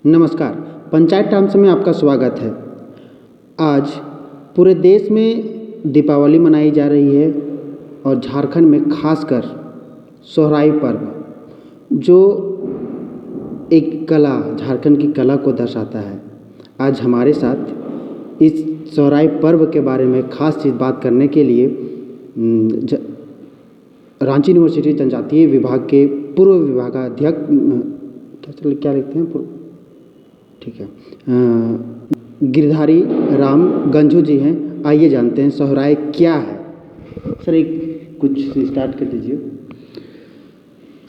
नमस्कार, पंचायत टाइम्स में आपका स्वागत है। आज पूरे देश में दीपावली मनाई जा रही है और झारखंड में खासकर सोहराई पर्व, जो एक कला, झारखंड की कला को दर्शाता है। आज हमारे साथ इस सोहराई पर्व के बारे में खास चीज़ बात करने के लिए रांची यूनिवर्सिटी जनजातीय विभाग के पूर्व विभागाध्यक्ष क्या लिखते हैं ठीक है, गिरधारी राम गंजू जी हैं। आइए जानते हैं सोहराई क्या है। सर, एक कुछ स्टार्ट कर दीजिए।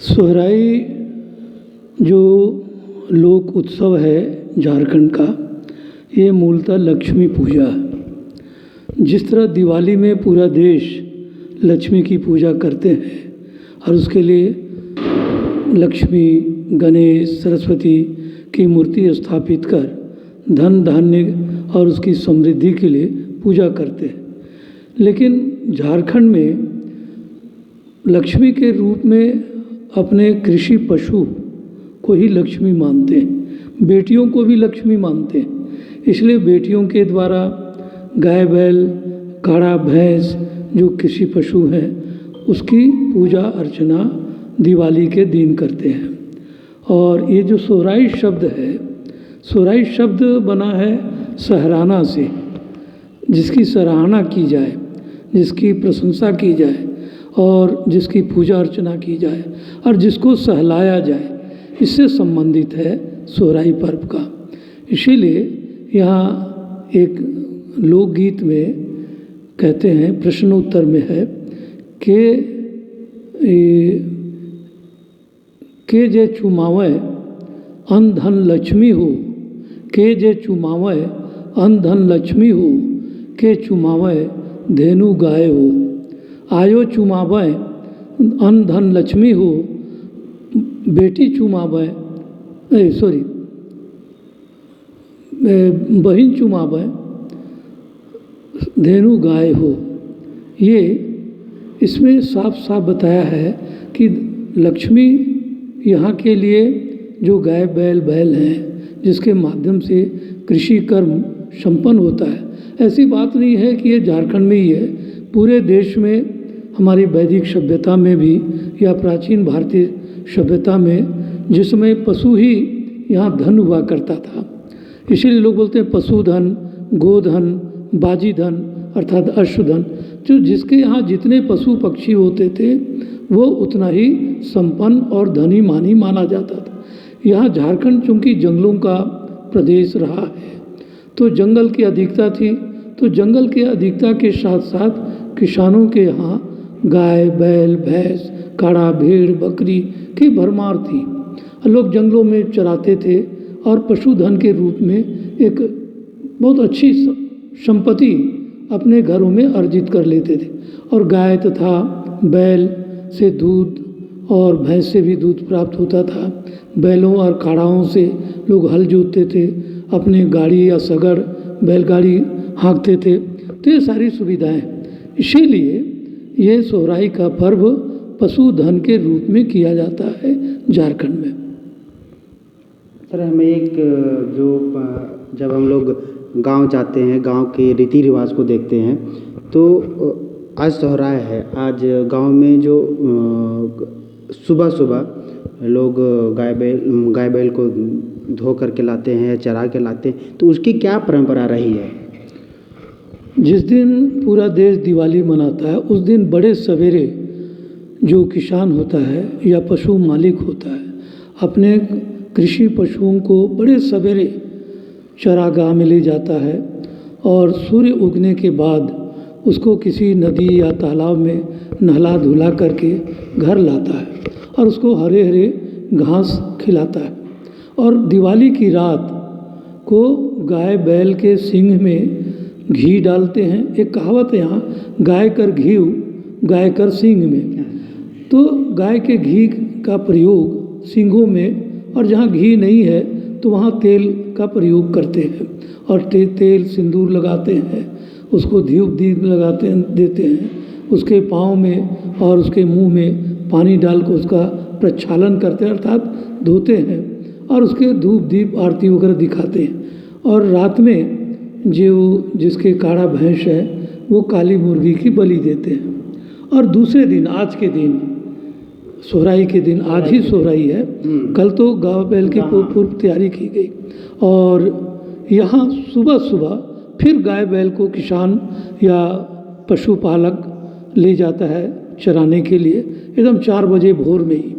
सोहराई जो लोक उत्सव है झारखंड का, ये मूलतः लक्ष्मी पूजा है। जिस तरह दिवाली में पूरा देश लक्ष्मी की पूजा करते हैं और उसके लिए लक्ष्मी, गणेश, सरस्वती की मूर्ति स्थापित कर धन धान्य और उसकी समृद्धि के लिए पूजा करते हैं, लेकिन झारखंड में लक्ष्मी के रूप में अपने कृषि पशु को ही लक्ष्मी मानते हैं। बेटियों को भी लक्ष्मी मानते हैं, इसलिए बेटियों के द्वारा गाय, बैल, काड़ा, भैंस जो कृषि पशु हैं उसकी पूजा अर्चना दिवाली के दिन करते हैं। और ये जो सोहराई शब्द है, सोहराई शब्द बना है सहराना से, जिसकी सराहना की जाए, जिसकी प्रशंसा की जाए और जिसकी पूजा अर्चना की जाए और जिसको सहलाया जाए, इससे संबंधित है सोहराई पर्व का। इसीलिए यहाँ एक लोकगीत में कहते हैं, प्रश्न उत्तर में है के जे चुमावे अन्न धन लक्ष्मी हो, के जे चुमावे अन्न धन लक्ष्मी हो, के चुमावे धेनु गाय हो। आयो चुमावे अन्न धन लक्ष्मी हो, बेटी चुमावे बहन चुमावे धेनु गाय हो। ये इसमें साफ साफ बताया है कि लक्ष्मी यहाँ के लिए जो गाय, बैल हैं, जिसके माध्यम से कृषि कर्म संपन्न होता है। ऐसी बात नहीं है कि ये झारखंड में ही है, पूरे देश में, हमारी वैदिक सभ्यता में भी या प्राचीन भारतीय सभ्यता में, जिसमें पशु ही यहाँ धन हुआ करता था। इसीलिए लोग बोलते हैं पशुधन, गोधन, बाजी धन अर्थात अश्वधन। जो जिसके यहाँ जितने पशु पक्षी होते थे वो उतना ही संपन्न और धनी मानी माना जाता था। यहाँ झारखंड चूँकि जंगलों का प्रदेश रहा है, तो जंगल की अधिकता थी, तो जंगल की अधिकता के साथ साथ किसानों के यहाँ गाय, बैल, भैंस, काड़ा, भेड़, बकरी की भरमार थी। लोग जंगलों में चराते थे और पशुधन के रूप में एक बहुत अच्छी संपत्ति अपने घरों में अर्जित कर लेते थे। और गाय तथा बैल से दूध और भैंस से भी दूध प्राप्त होता था। बैलों और काड़ाओं से लोग हल जोतते थे, अपने गाड़ी या सगड़ बैलगाड़ी हाँकते थे। तो ये सारी सुविधाएं, इसीलिए ये सोहराई का पर्व पशुधन के रूप में किया जाता है झारखंड में। सर, हमें एक जब हम लोग गांव जाते हैं, गांव के रीति रिवाज को देखते हैं, तो आज सोहराई है। आज गांव में जो सुबह सुबह लोग गाय बैल को धो करके लाते हैं, चरा के लाते हैं, तो उसकी क्या परंपरा रही है? जिस दिन पूरा देश दिवाली मनाता है, उस दिन बड़े सवेरे जो किसान होता है या पशु मालिक होता है, अपने कृषि पशुओं को बड़े सवेरे चरागाह में ले जाता है और सूर्य उगने के बाद उसको किसी नदी या तालाब में नहला धुला करके घर लाता है और उसको हरे हरे घास खिलाता है। और दिवाली की रात को गाय बैल के सींग में घी डालते हैं। एक कहावत है यहाँ, गाय कर घी गाय कर सींग में। तो गाय के घी का प्रयोग सींगों में, और जहाँ घी नहीं है तो वहाँ तेल का प्रयोग करते हैं और तेल सिंदूर लगाते हैं, उसको धूप दीप लगाते हैं, देते हैं, उसके पाँव में और उसके मुंह में पानी डाल कर उसका प्रक्षालन करते हैं, अर्थात धोते हैं, और उसके धूप दीप आरती वगैरह दिखाते हैं। और रात में जो जिसके काड़ा भैंस है वो काली मुर्गी की बलि देते हैं। और दूसरे दिन, आज के दिन, सोहराई के दिन, आज ही सोहराई है, कल तो गाय बैल की पूर्व तैयारी की गई। और यहाँ सुबह सुबह फिर गाय बैल को किसान या पशुपालक ले जाता है चराने के लिए, एकदम 4 बजे भोर में ही,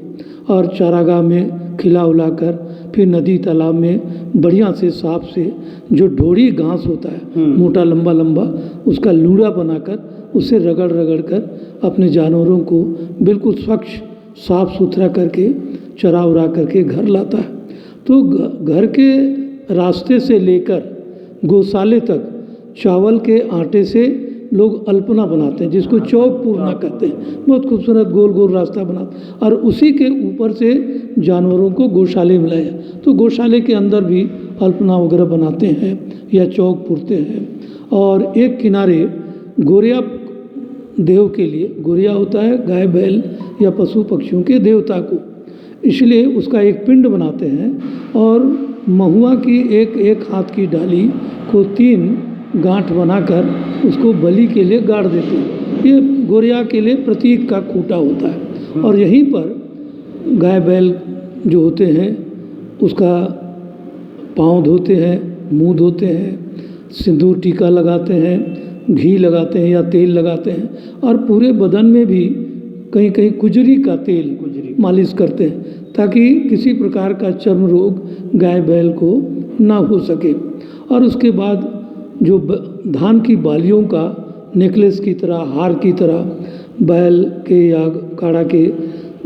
और चारागाह में खिला उला कर फिर नदी तालाब में बढ़िया से साफ से जो ढोड़ी घास होता है मोटा लंबा लंबा, उसका लूड़ा बनाकर उसे रगड़ रगड़ कर अपने जानवरों को बिल्कुल स्वच्छ साफ सुथरा करके चरा उरा करके घर लाता है। तो घर के रास्ते से लेकर गौशाले तक चावल के आटे से लोग अल्पना बनाते हैं, जिसको चौक पूर्णा कहते हैं। बहुत खूबसूरत गोल गोल रास्ता बनाते, और उसी के ऊपर से जानवरों को गौशाले में लाया। तो गौशाले के अंदर भी अल्पना वगैरह बनाते हैं या चौक पूरते हैं। और एक किनारे गोरिया देव के लिए, गोरिया होता है गाय बैल या पशु पक्षियों के देवता को, इसलिए उसका एक पिंड बनाते हैं और महुआ की एक हाथ की डाली को 3 गांठ बनाकर उसको बलि के लिए गाड़ देते हैं। ये गोरिया के लिए प्रतीक का खूंटा होता है। और यहीं पर गाय बैल जो होते हैं उसका पाँव धोते हैं, मुंह धोते हैं, सिंदूर टीका लगाते हैं, घी लगाते हैं या तेल लगाते हैं, और पूरे बदन में भी कहीं कहीं कुजरी का तेल मालिश करते हैं, ताकि किसी प्रकार का चर्म रोग गाय बैल को ना हो सके। और उसके बाद जो धान की बालियों का नेकलेस की तरह, हार की तरह बैल के या काड़ा के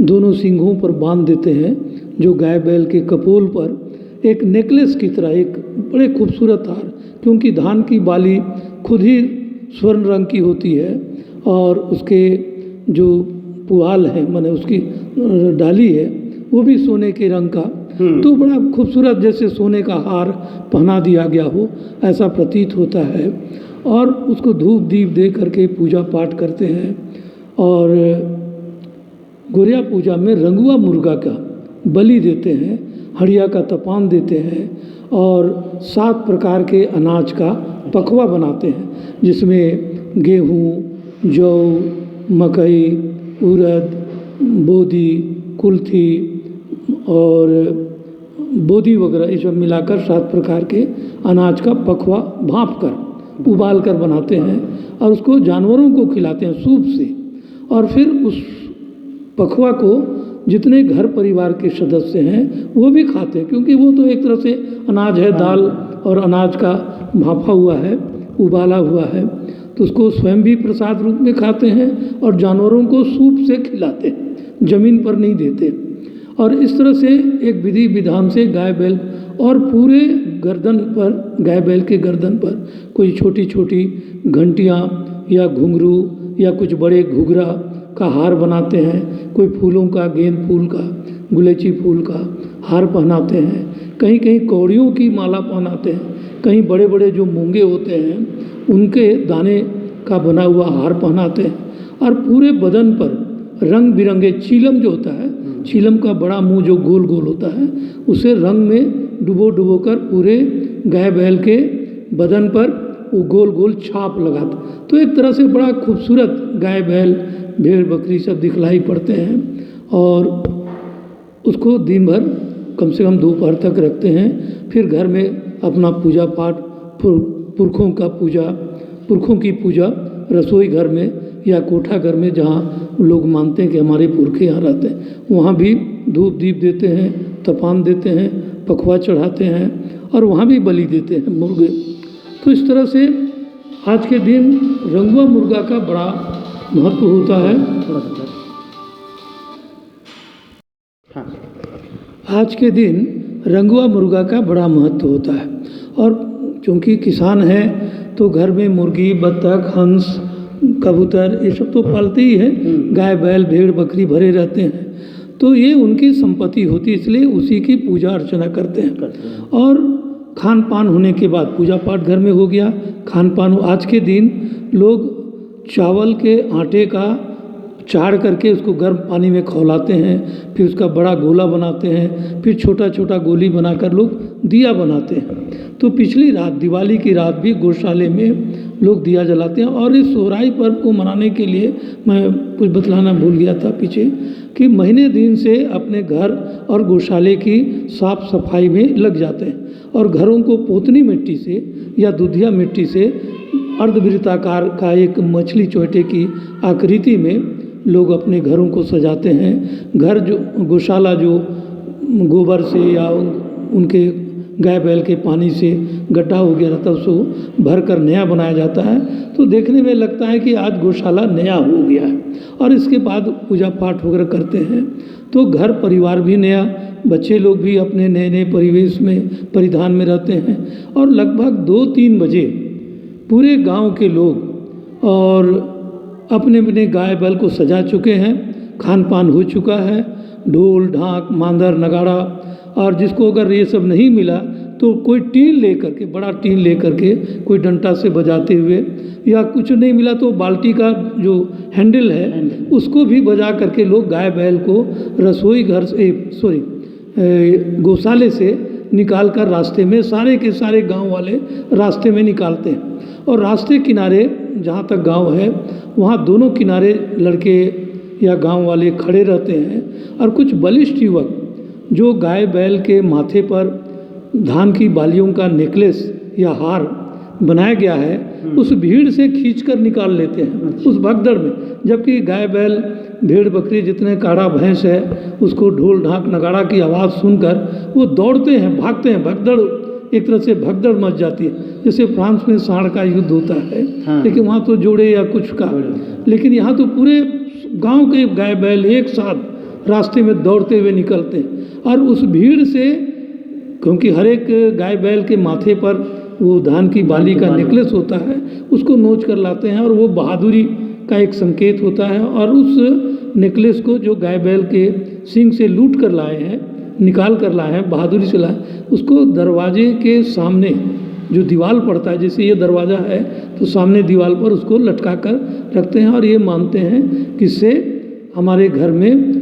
दोनों सींगों पर बांध देते हैं, जो गाय बैल के कपोल पर एक नेकलेस की तरह एक बड़े खूबसूरत हार, क्योंकि धान की बाली खुद ही स्वर्ण रंग की होती है और उसके जो पुआल है, माने उसकी डाली है, वो भी सोने के रंग का। तो बड़ा खूबसूरत, जैसे सोने का हार पहना दिया गया हो ऐसा प्रतीत होता है। और उसको धूप दीप दे करके पूजा पाठ करते हैं। और गोरिया पूजा में रंगुआ मुर्गा का बलि देते हैं, हड़िया का तपान देते हैं, और 7 प्रकार के अनाज का पकवा बनाते हैं, जिसमें गेहूँ, जौ, मकई, उड़द, बोदी, कुल्थी और बोदी वगैरह, ये सब मिलाकर 7 प्रकार के अनाज का पकवा भाप कर उबाल कर बनाते हैं और उसको जानवरों को खिलाते हैं सूप से। और फिर उस पकवा को जितने घर परिवार के सदस्य हैं वो भी खाते हैं, क्योंकि वो तो एक तरह से अनाज है, दाल और अनाज का भापा हुआ है, उबाला हुआ है। तो उसको स्वयं भी प्रसाद रूप में खाते हैं और जानवरों को सूप से खिलाते हैं, ज़मीन पर नहीं देते। और इस तरह से एक विधि विधान से गाय बैल, और पूरे गर्दन पर, गाय बैल के गर्दन पर कोई छोटी छोटी घंटियाँ या घुंघरू या कुछ बड़े घुघरा का हार बनाते हैं, कोई फूलों का, गेंद फूल का, गुलेची फूल का हार पहनाते हैं, कहीं कहीं कौड़ियों की माला पहनाते हैं, कहीं बड़े बड़े जो मूंगे होते हैं उनके दाने का बना हुआ हार पहनाते हैं। और पूरे बदन पर रंग बिरंगे चीलम जो होता है, चीलम का बड़ा मुंह जो गोल गोल होता है, उसे रंग में डुबो कर पूरे गाय बैल के बदन पर वो गोल गोल छाप लगाते। तो एक तरह से बड़ा खूबसूरत गाय बैल, भेड़ बकरी सब दिखलाई पड़ते हैं। और उसको दिन भर कम से कम दोपहर तक रखते हैं। फिर घर में अपना पूजा पाठ, पुरखों की पूजा रसोई घर में या कोठा घर में, जहाँ लोग मानते हैं कि हमारे पुरखे यहाँ रहते हैं, वहाँ भी धूप दीप देते हैं, तपान देते हैं, पकवा चढ़ाते हैं और वहाँ भी बलि देते हैं मुर्गे। तो इस तरह से आज के दिन रंगुआ मुर्गा का बड़ा महत्व होता है। आज के दिन रंगुआ मुर्गा का बड़ा महत्व होता है। और चूँकि किसान हैं तो घर में मुर्गी, बत्तख, हंस, कबूतर ये सब तो पालते ही हैं, गाय बैल भेड़ बकरी भरे रहते हैं, तो ये उनकी संपत्ति होती है, इसलिए उसी की पूजा अर्चना करते हैं। और खान पान होने के बाद पूजा पाठ घर में हो गया, खान पान आज के दिन लोग चावल के आटे का चाड़ करके उसको गर्म पानी में खौलाते हैं, फिर उसका बड़ा गोला बनाते हैं, फिर छोटा छोटा गोली बनाकर लोग दिया बनाते हैं। तो पिछली रात, दिवाली की रात भी गौशाले में लोग दिया जलाते हैं। और इस सोहराई पर्व को मनाने के लिए मैं कुछ बतलाना भूल गया था पीछे, कि महीने दिन से अपने घर और गौशाले की साफ सफाई में लग जाते हैं और घरों को पोतनी मिट्टी से या दूधिया मिट्टी से अर्धवृत्ताकार का एक मछली चोटे की आकृति में लोग अपने घरों को सजाते हैं। घर जो गौशाला जो गोबर से या उनके गाय बैल के पानी से गड्ढा हो गया रहता है उसको भर कर नया बनाया जाता है। तो देखने में लगता है कि आज गौशाला नया हो गया है। और इसके बाद पूजा पाठ वगैरह करते हैं तो घर परिवार भी नया, बच्चे लोग भी अपने नए नए परिवेश में परिधान में रहते हैं। और लगभग 2-3 बजे पूरे गांव के लोग और अपने अपने गाय बैल को सजा चुके हैं, खान पान हो चुका है, ढोल ढाक मांदर नगाड़ा। और जिसको अगर ये सब नहीं मिला तो कोई टीन लेकर के, बड़ा टीन लेकर के कोई डंटा से बजाते हुए, या कुछ नहीं मिला तो बाल्टी का जो हैंडल है उसको भी बजा करके लोग गाय बैल को रसोई घर से गौशाले से निकाल कर रास्ते में, सारे के सारे गांव वाले रास्ते में निकालते हैं। और रास्ते किनारे जहाँ तक गांव है वहाँ दोनों किनारे लड़के या गांव वाले खड़े रहते हैं और कुछ बलिष्ठ युवक जो गाय बैल के माथे पर धान की बालियों का नेकलेस या हार बनाया गया है उस भीड़ से खींचकर निकाल लेते हैं उस भगदड़ में। जबकि गाय बैल भेड़ बकरी जितने काड़ा भैंस है उसको ढोल ढाक नगाड़ा की आवाज़ सुनकर वो दौड़ते हैं, भागते हैं, भगदड़ एक तरह से भगदड़ मच जाती है। जैसे फ्रांस में सांड का युद्ध होता है, लेकिन वहाँ तो जोड़े या कुछ का, लेकिन यहाँ तो पूरे गांव के गाय बैल एक साथ रास्ते में दौड़ते हुए निकलते हैं। और उस भीड़ से, क्योंकि हर एक गाय बैल के माथे पर वो धान की बाली का नेकलेस होता है, उसको नोच कर लाते हैं और वो बहादुरी का एक संकेत होता है। और उस नेकलेस को जो गाय बैल के सींग से लूट कर लाए हैं, निकाल कर लाए हैं, बहादुरी से लाए, उसको दरवाजे के सामने जो दीवार पड़ता है, जैसे ये दरवाज़ा है तो सामने दीवार पर उसको लटका कर रखते हैं। और ये मानते हैं कि इससे हमारे घर में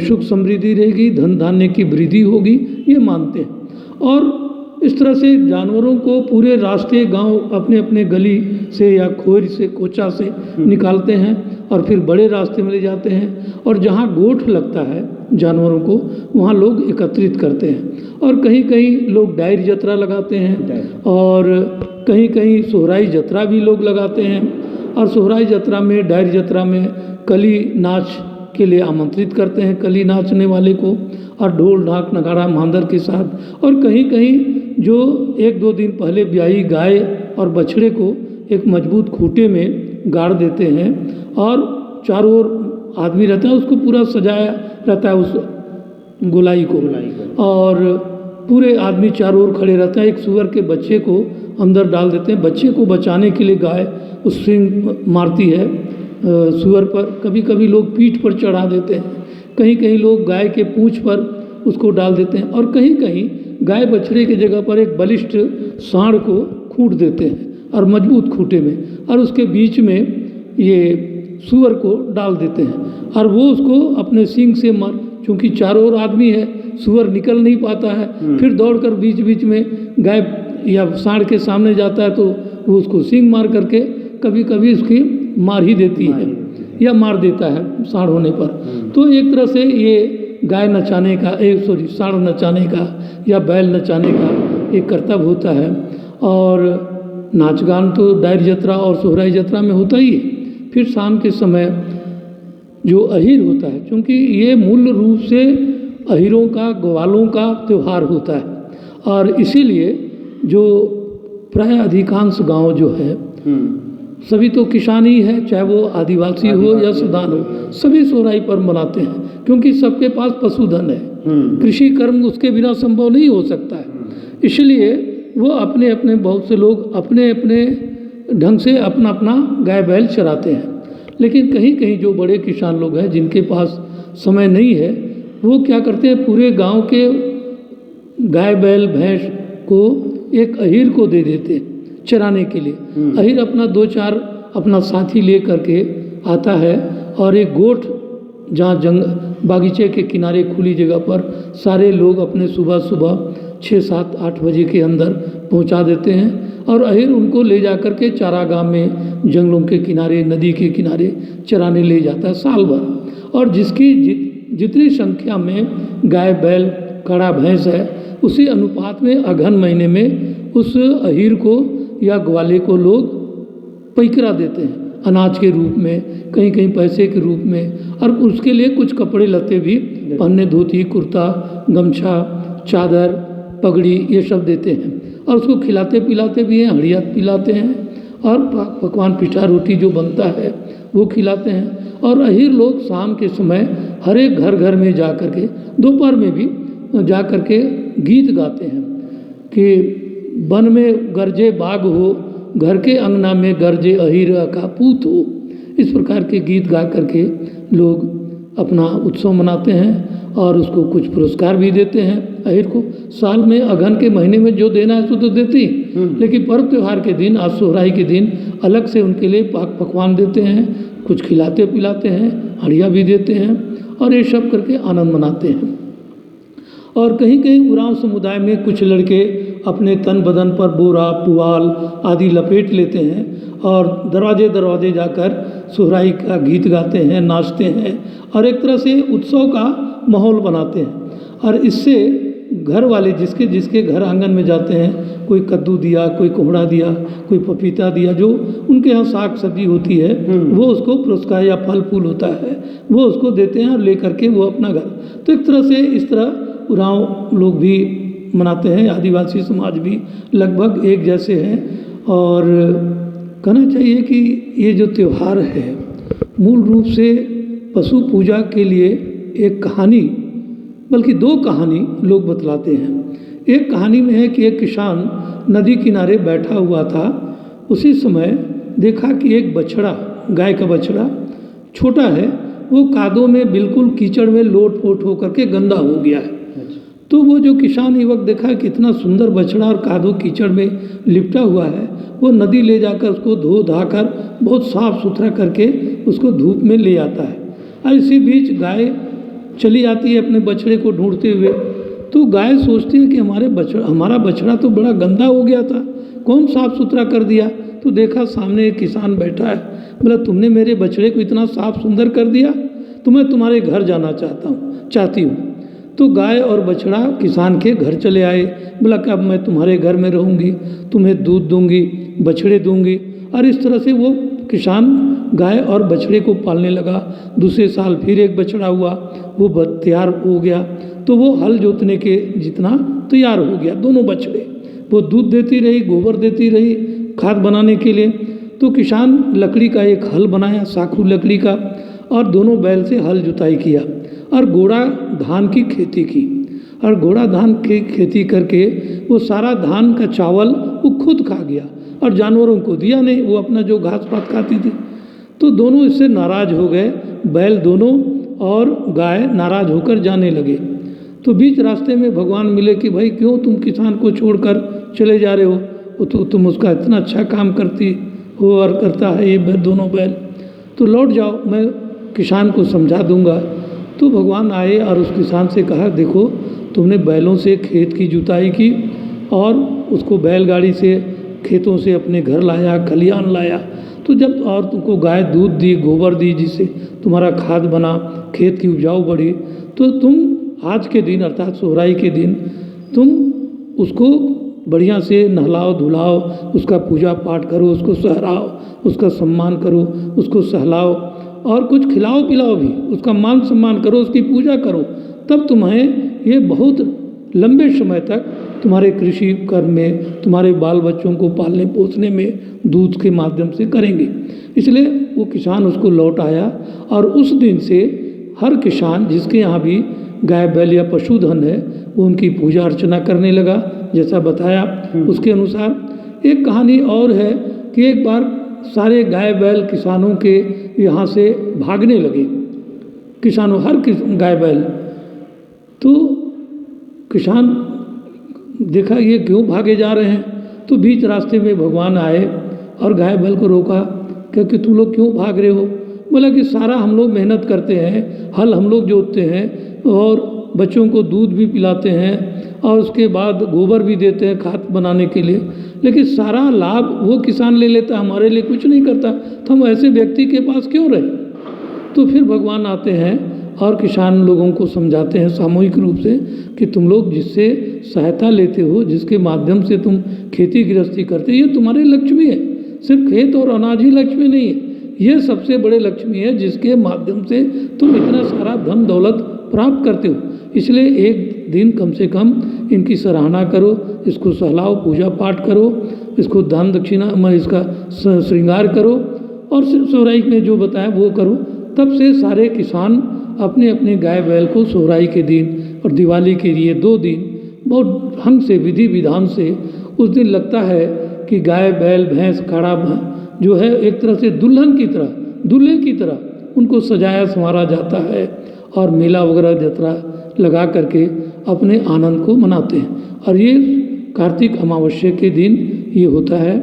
सुख समृद्धि रहेगी, धन धान्य की वृद्धि होगी, ये मानते हैं। और इस तरह से जानवरों को पूरे रास्ते गांव अपने अपने गली से या खोर से, कोचा से निकालते हैं और फिर बड़े रास्ते में ले जाते हैं। और जहां गोठ लगता है जानवरों को वहां लोग एकत्रित करते हैं। और कहीं कहीं लोग डायरी जत्रा लगाते हैं और कहीं कहीं सोहराई जत्रा भी लोग लगाते हैं। और सोहराई जत्रा में, डायरी जत्रा में कली नाच के लिए आमंत्रित करते हैं कली नाचने वाले को, और ढोल ढाक नगाड़ा मांदर के साथ। और कहीं कहीं जो 1-2 दिन पहले ब्याही गाय और बछड़े को एक मजबूत खूंटे में गाड़ देते हैं और चारों ओर आदमी रहता है, उसको पूरा सजाया रहता है उस गोलाई को, और पूरे आदमी चारों ओर खड़े रहते हैं। एक सुअर के बच्चे को अंदर डाल देते हैं। बच्चे को बचाने के लिए गाय उस सींग मारती है सुअर पर। कभी कभी लोग पीठ पर चढ़ा देते हैं, कहीं कहीं लोग गाय के पूंछ पर उसको डाल देते हैं, और कहीं कहीं गाय बछड़े की जगह पर एक बलिष्ठ सांड को खूंट देते हैं और मजबूत खूंटे में, और उसके बीच में ये सुअर को डाल देते हैं। और वो उसको अपने सींग से मार, चूँकि चारों ओर आदमी है, सुअर निकल नहीं पाता है, फिर दौड़कर बीच बीच में गाय या सांड के सामने जाता है तो वो उसको सींग मार करके कभी कभी उसकी मार ही देती है या मार देता है सांड होने पर। तो एक तरह से ये गाय नचाने का, सांड नचाने का या बैल नचाने का एक कर्तव्य होता है। और नाच गान तो डायरी जत्रा और सोहराई जत्रा में होता ही है। फिर शाम के समय जो अहिर होता है, क्योंकि ये मूल रूप से अहिरों का, ग्वालों का त्यौहार होता है, और इसीलिए जो प्राय अधिकांश गांव जो है सभी तो किसान ही है, चाहे वो आदिवासी हो या सुदान हो, सभी सोहराई पर्व मनाते हैं क्योंकि सबके पास पशुधन है। कृषि कर्म उसके बिना संभव नहीं हो सकता है। इसलिए वो अपने अपने, बहुत से लोग अपने अपने ढंग से अपना अपना गाय बैल चराते हैं। लेकिन कहीं कहीं जो बड़े किसान लोग हैं जिनके पास समय नहीं है, वो क्या करते हैं, पूरे गांव के गाय बैल भैंस को एक अहीर को दे देते हैं चराने के लिए। अहीर अपना 2-4 अपना साथी ले करके आता है और एक गोठ जहाँ बागीचे के किनारे खुली जगह पर सारे लोग अपने सुबह सुबह 6, 7, 8 बजे के अंदर पहुंचा देते हैं और अहिर उनको ले जा कर के चारागाह में जंगलों के किनारे, नदी के किनारे चराने ले जाता है साल भर। और जिसकी जितनी संख्या में गाय बैल कड़ा भैंस है, उसी अनुपात में अगहन महीने में उस अहिर को या ग्वाले को लोग पैकरा देते हैं, अनाज के रूप में, कहीं कहीं पैसे के रूप में, और उसके लिए कुछ कपड़े लत्ते भी पहनने, धोती, कुर्ता, गमछा, चादर, पगड़ी, ये सब देते हैं। और उसको खिलाते पिलाते भी हैं, हड़िया पिलाते हैं, और पकवान पिठा रोटी जो बनता है वो खिलाते हैं। और अहिर लोग शाम के समय हर एक घर घर में जा कर के, दोपहर में भी जा कर के गीत गाते हैं कि वन में गरजे बाग हो, घर के अंगना में गरजे अहिर का पूत हो। इस प्रकार के गीत गा करके लोग अपना उत्सव मनाते हैं और उसको कुछ पुरस्कार भी देते हैं अहिर को। साल में अगहन के महीने में जो देना है सो तो देते ही, लेकिन पर्व त्यौहार के दिन, आज सोहराई के दिन अलग से उनके लिए पाक पकवान देते हैं, कुछ खिलाते पिलाते हैं, हड़िया भी देते हैं, और ये सब करके आनंद मनाते हैं। और कहीं कहीं उरांव समुदाय में कुछ लड़के अपने तन बदन पर बोरा, पुआल आदि लपेट लेते हैं और दरवाजे दरवाजे जाकर सोहराई का गीत गाते हैं, नाचते हैं, और एक तरह से उत्सव का माहौल बनाते हैं। और इससे घर वाले जिसके जिसके घर आंगन में जाते हैं, कोई कद्दू दिया, कोई कोहड़ा दिया, कोई पपीता दिया, जो उनके यहाँ साग सब्जी होती है वो उसको पुरस्कार, या फल फूल होता है वो उसको देते हैं और ले करके वो अपना घर। तो एक तरह से इस तरह उरांव लोग भी मनाते हैं, आदिवासी समाज भी लगभग एक जैसे हैं। और कहना चाहिए कि ये जो त्यौहार है मूल रूप से पशु पूजा के लिए एक कहानी, बल्कि 2 कहानी लोग बतलाते हैं। एक कहानी में है कि एक किसान नदी किनारे बैठा हुआ था, उसी समय देखा कि एक बछड़ा, गाय का बछड़ा छोटा है, वो कादों में बिल्कुल कीचड़ में लोट पोट होकर के गंदा हो गया है। तो वो जो किसान युवक देखा कि इतना सुंदर बछड़ा और कादो कीचड़ में लिपटा हुआ है, वो नदी ले जाकर उसको धो धा कर बहुत साफ सुथरा करके उसको धूप में ले आता है। और इसी बीच गाय चली आती है अपने बछड़े को ढूंढते हुए। तो गाय सोचती है कि हमारा बछड़ा तो बड़ा गंदा हो गया था, कौन साफ सुथरा कर दिया। तो देखा सामने एक किसान बैठा है, बोला तुमने मेरे बछड़े को इतना साफ सुंदर कर दिया, तो मैं तुम्हारे घर जाना चाहती हूँ। तो गाय और बछड़ा किसान के घर चले आए। बोला कि अब मैं तुम्हारे घर में रहूँगी, तुम्हें दूध दूंगी, बछड़े दूंगी। और इस तरह से वो किसान गाय और बछड़े को पालने लगा। दूसरे साल फिर एक बछड़ा हुआ, वो तैयार हो गया, तो वो हल जोतने के जितना तैयार हो गया। दोनों बछड़े, वो दूध देती रही, गोबर देती रही खाद बनाने के लिए। तो किसान लकड़ी का एक हल बनाया, साखू लकड़ी का, और दोनों बैल से हल जुताई किया और घोड़ा धान की खेती की। और घोड़ा धान की खेती करके वो सारा धान का चावल वो खुद खा गया और जानवरों को दिया नहीं, वो अपना जो घास पात खाती थी। तो दोनों इससे नाराज़ हो गए, बैल दोनों और गाय नाराज़ होकर जाने लगे। तो बीच रास्ते में भगवान मिले कि भाई क्यों तुम किसान को छोड़कर चले जा रहे हो, तो तुम उसका इतना अच्छा काम करती हो और करता है ये दोनों बैल, तो लौट जाओ, मैं किसान को समझा दूंगा। तो भगवान आए और उस किसान से कहा, देखो तुमने बैलों से खेत की जुताई की और उसको बैलगाड़ी से खेतों से अपने घर लाया, खलिहान लाया, तो जब और तुमको गाय दूध दी, गोबर दी, जिससे तुम्हारा खाद बना, खेत की उपजाऊ बढ़ी, तो तुम आज के दिन अर्थात सोहराई के दिन तुम उसको बढ़िया से नहलाओ धुलाओ, उसका पूजा पाठ करो, उसको सहराओ, उसका सम्मान करो, उसको सहलाओ और कुछ खिलाओ पिलाओ भी, उसका मान सम्मान करो, उसकी पूजा करो। तब तुम्हें ये बहुत लंबे समय तक तुम्हारे कृषि कर्म में, तुम्हारे बाल बच्चों को पालने पोसने में दूध के माध्यम से करेंगे। इसलिए वो किसान उसको लौट आया और उस दिन से हर किसान जिसके यहाँ भी गाय बैल या पशुधन है वो उनकी पूजा अर्चना करने लगा, जैसा बताया। उसके अनुसार एक कहानी और है कि एक बार सारे गाय बैल किसानों के यहाँ से भागने लगे, किसानों हर गाय बैल। तो किसान देखा ये क्यों भागे जा रहे हैं, तो बीच रास्ते में भगवान आए और गाय बैल को रोका कि तुम लोग क्यों भाग रहे हो? बोला कि सारा हम लोग मेहनत करते हैं, हल हम लोग जोतते हैं और बच्चों को दूध भी पिलाते हैं और उसके बाद गोबर भी देते हैं खाद बनाने के लिए, लेकिन सारा लाभ वो किसान ले लेता, हमारे लिए कुछ नहीं करता, तो हम ऐसे व्यक्ति के पास क्यों रहे? तो फिर भगवान आते हैं और किसान लोगों को समझाते हैं सामूहिक रूप से कि तुम लोग जिससे सहायता लेते हो, जिसके माध्यम से तुम खेती गृहस्थी करते हो, ये तुम्हारे लक्ष्मी है। सिर्फ खेत और अनाज ही लक्ष्मी नहीं है, ये सबसे बड़े लक्ष्मी है जिसके माध्यम से तुम इतना सारा धन दौलत प्राप्त करते हो। इसलिए एक दिन कम से कम इनकी सराहना करो, इसको सहलाओ, पूजा पाठ करो, इसको दान दक्षिणा में इसका श्रृंगार करो और सोहराई में जो बताया वो करो। तब से सारे किसान अपने अपने गाय बैल को सोहराई के दिन और दिवाली के लिए 2 दिन बहुत ढंग से विधि विधान से उस दिन लगता है कि गाय बैल भैंस काड़ा जो है एक तरह से दुल्हन की तरह, दूल्हे की तरह उनको सजाया संवारा जाता है और मेला वगैरह यात्रा लगा करके अपने आनंद को मनाते हैं। और ये कार्तिक अमावस्या के दिन ये होता है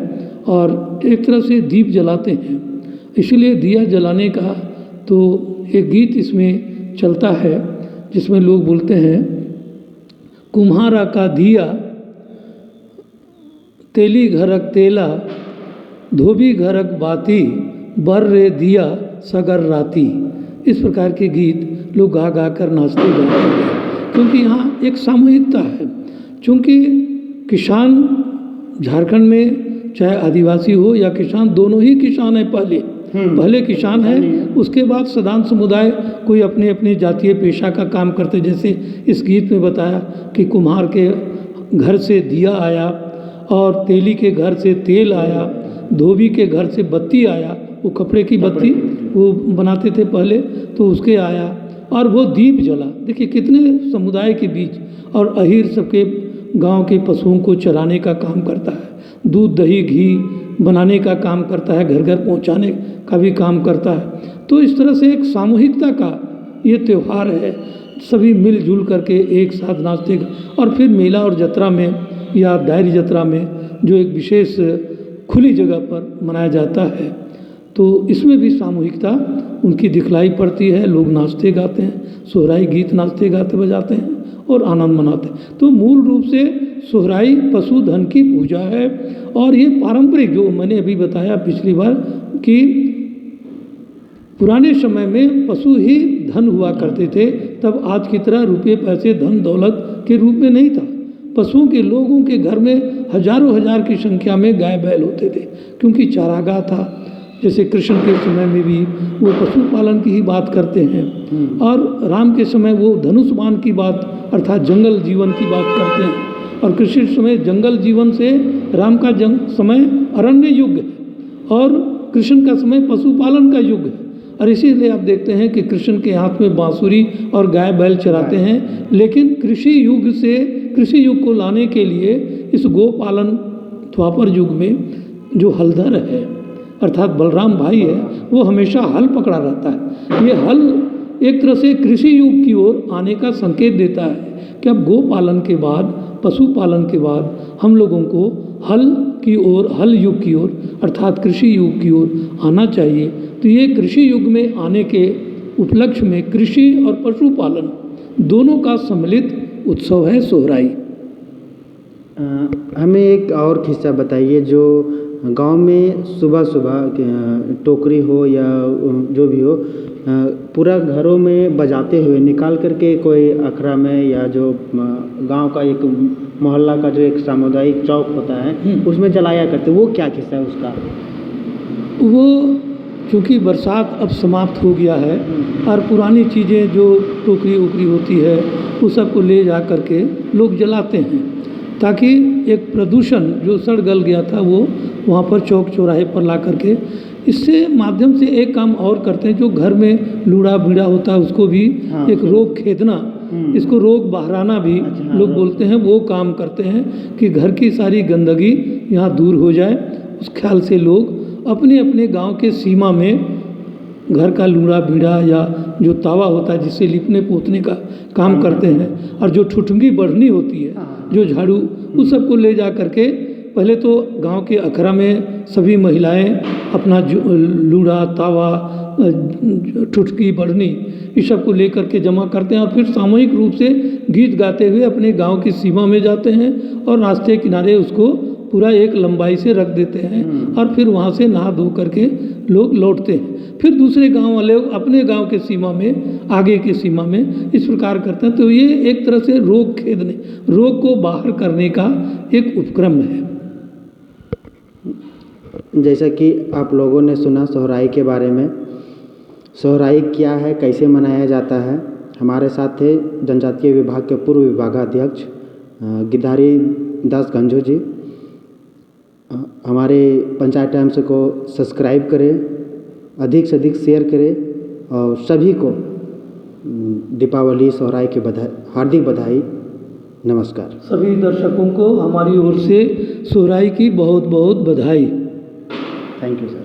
और एक तरह से दीप जलाते हैं। इसलिए दिया जलाने का तो एक गीत इसमें चलता है जिसमें लोग बोलते हैं, कुम्हारा का दिया तेली घरक तेला, धोबी घरक बाती, बर रे दिया सगर राती। इस प्रकार के गीत लोग गा गा कर नाचते गाते हैं, क्योंकि यहाँ एक सामूहिकता है। चूँकि किसान झारखंड में चाहे आदिवासी हो या किसान, दोनों ही किसान हैं। पहले किसान है, उसके बाद सदान समुदाय कोई अपने अपने जातीय पेशा का काम करते। जैसे इस गीत में बताया कि कुम्हार के घर से दिया आया और तेली के घर से तेल आया, धोबी के घर से बत्ती आया, वो कपड़े की बत्ती वो बनाते थे पहले, तो उसके आया और वो दीप जला। देखिए कितने समुदाय के बीच। और अहीर सबके गांव के पशुओं को चराने का काम करता है, दूध दही घी बनाने का काम करता है, घर घर पहुंचाने का भी काम करता है। तो इस तरह से एक सामूहिकता का ये त्यौहार है, सभी मिलजुल करके एक साथ नाचते। और फिर मेला और जत्रा में या डायरी जत्रा में जो एक विशेष खुली जगह पर मनाया जाता है, तो इसमें भी सामूहिकता उनकी दिखलाई पड़ती है। लोग नाचते गाते हैं, सोहराई गीत नाचते गाते बजाते हैं और आनंद मनाते हैं। तो मूल रूप से सोहराई पशुधन की पूजा है। और ये पारंपरिक, जो मैंने अभी बताया पिछली बार, कि पुराने समय में पशु ही धन हुआ करते थे। तब आज की तरह रुपये पैसे धन दौलत के रूप में नहीं था। पशुओं के, लोगों के घर में हजारों हजार की संख्या में गाय बैल होते थे, क्योंकि चारागाह था। जैसे कृष्ण के समय में भी वो पशुपालन की ही बात करते हैं, और राम के समय वो धनुष्मान की बात अर्थात जंगल जीवन की बात करते हैं। और कृष्ण समय जंगल जीवन से, राम का समय अरण्य युग है और कृष्ण का समय पशुपालन का युग है। और इसीलिए आप देखते हैं कि कृष्ण के हाथ में बांसुरी और गाय बैल चराते हैं। लेकिन कृषि युग से कृषि युग को लाने के लिए इस गोपालन द्वापर युग में जो हलधर है अर्थात बलराम भाई है, वो हमेशा हल पकड़ा रहता है। ये हल एक तरह से कृषि युग की ओर आने का संकेत देता है कि अब गोपालन के बाद, पशुपालन के बाद हम लोगों को हल की ओर, हल युग की ओर अर्थात कृषि युग की ओर आना चाहिए। तो ये कृषि युग में आने के उपलक्ष्य में कृषि और पशुपालन दोनों का सम्मिलित उत्सव है सोहराई। हमें एक और किस्सा बताइए, जो गांव में सुबह सुबह टोकरी हो या जो भी हो, पूरा घरों में बजाते हुए निकाल करके कोई अखड़ा में, या जो गांव का एक मोहल्ला का जो एक सामुदायिक चौक होता है उसमें जलाया करते, वो क्या किस्सा है उसका? वो चूँकि बरसात अब समाप्त हो गया है और पुरानी चीज़ें जो टोकरी ओकरी होती है उस सबको ले जा करके लोग जलाते हैं, ताकि एक प्रदूषण जो सड़ गल गया था वो वहाँ पर चौक चौराहे पर ला करके, इससे माध्यम से एक काम और करते हैं। जो घर में लूड़ा बीड़ा होता है उसको भी एक रोग खेदना, इसको रोग बहराना भी लोग बोलते हैं, वो काम करते हैं कि घर की सारी गंदगी यहाँ दूर हो जाए। उस ख्याल से लोग अपने अपने गांव के सीमा में घर का लूड़ा बीड़ा या जो तावा होता है जिससे लिपने पोतने का काम करते हैं, और जो ठुठुंगी बढ़नी होती है, जो झाड़ू, उस सबको ले जा करके पहले तो गांव के अखड़ा में सभी महिलाएं अपना लूड़ा तावा ठुटकी बढ़नी इस सब को लेकर के जमा करते हैं और फिर सामूहिक रूप से गीत गाते हुए अपने गांव की सीमा में जाते हैं और रास्ते किनारे उसको पूरा एक लंबाई से रख देते हैं और फिर वहाँ से नहा धो करके लोग लौटते हैं। फिर दूसरे गांव वाले अपने गांव के सीमा में आगे की सीमा में इस प्रकार करते हैं। तो ये एक तरह से रोग खेदने, रोग को बाहर करने का एक उपक्रम है। जैसा कि आप लोगों ने सुना सोहराई के बारे में, सोहराई क्या है, कैसे मनाया जाता है। हमारे साथ थे जनजातीय विभाग के पूर्व विभागाध्यक्ष गिधारी दास गंजू जी। हमारे पंचायत टाइम्स को सब्सक्राइब करें, अधिक से अधिक शेयर करें और सभी को दीपावली सोहराई की हार्दिक बधाई। नमस्कार। सभी दर्शकों को हमारी ओर से सोहराई की बहुत बहुत बधाई। Thank you sir.